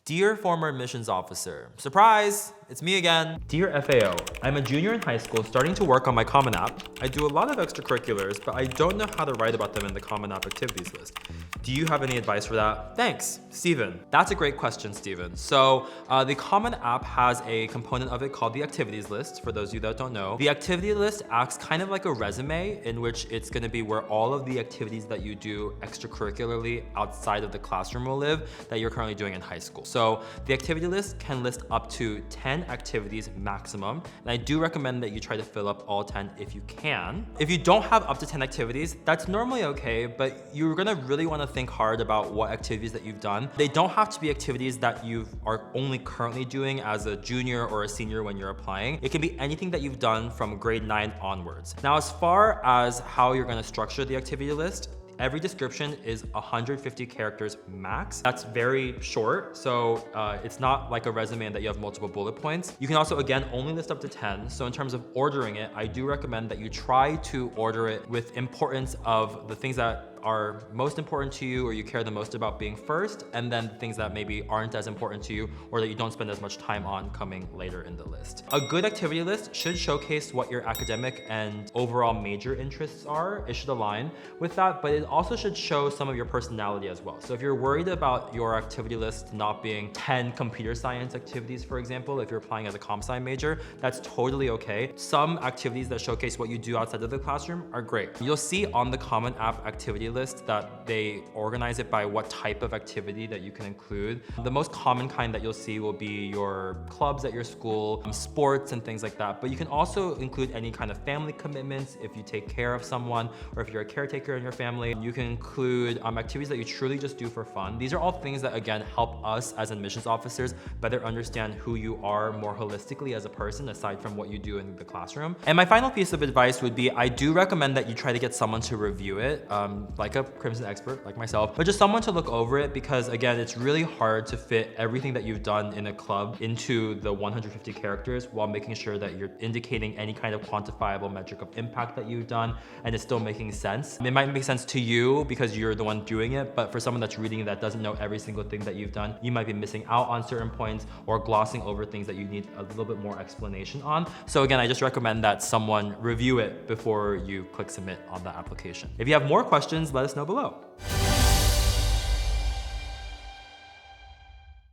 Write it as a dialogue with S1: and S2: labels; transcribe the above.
S1: Dear former admissions officer, surprise, it's me again. Dear FAO, I'm a junior in high school starting to work on my Common App. I do a lot of extracurriculars, but I don't know how to write about them in the Common App activities list. Do you have any advice for that? Thanks, Steven. That's a great question, Steven. So the Common App has a component of it called the activities list, for those of you that don't know. The activity list acts kind of like a resume in which it's gonna be where all of the activities that you do extracurricularly outside of the classroom will live that you're currently doing in high school. So the activity list can list up to 10 activities maximum, and I do recommend that you try to fill up all 10 if you can. If you don't have up to 10 activities, that's normally okay, but you're gonna really wanna think hard about what activities that you've done. They don't have to be activities that you are only currently doing as a junior or a senior when you're applying. It can be anything that you've done from grade 9 onwards. Now, as far as how you're gonna structure the activity list, every description is 150 characters max. That's very short, so it's not like a resume that you have multiple bullet points. You can also, again, only list up to 10. So in terms of ordering it, I do recommend that you try to order it with importance of the things that are most important to you or you care the most about being first, and then things that maybe aren't as important to you or that you don't spend as much time on coming later in the list. A good activity list should showcase what your academic and overall major interests are. It should align with that, but it also should show some of your personality as well. So if you're worried about your activity list not being 10 computer science activities, for example, if you're applying as a comp sci major, that's totally okay. Some activities that showcase what you do outside of the classroom are great. You'll see on the Common App activity list that they organize it by what type of activity that you can include. The most common kind that you'll see will be your clubs at your school, sports and things like that. But you can also include any kind of family commitments if you take care of someone or if you're a caretaker in your family. You can include activities that you truly just do for fun. These are all things that, again, help us as admissions officers better understand who you are more holistically as a person, aside from what you do in the classroom. And my final piece of advice would be, I do recommend that you try to get someone to review it, like a Crimson expert like myself, but just someone to look over it, because again, it's really hard to fit everything that you've done in a club into the 150 characters while making sure that you're indicating any kind of quantifiable metric of impact that you've done and it's still making sense. It might make sense to you because you're the one doing it, but for someone that's reading it that doesn't know every single thing that you've done, you might be missing out on certain points or glossing over things that you need a little bit more explanation on. So again, I just recommend that someone review it before you click submit on the application. If you have more questions, let us know below.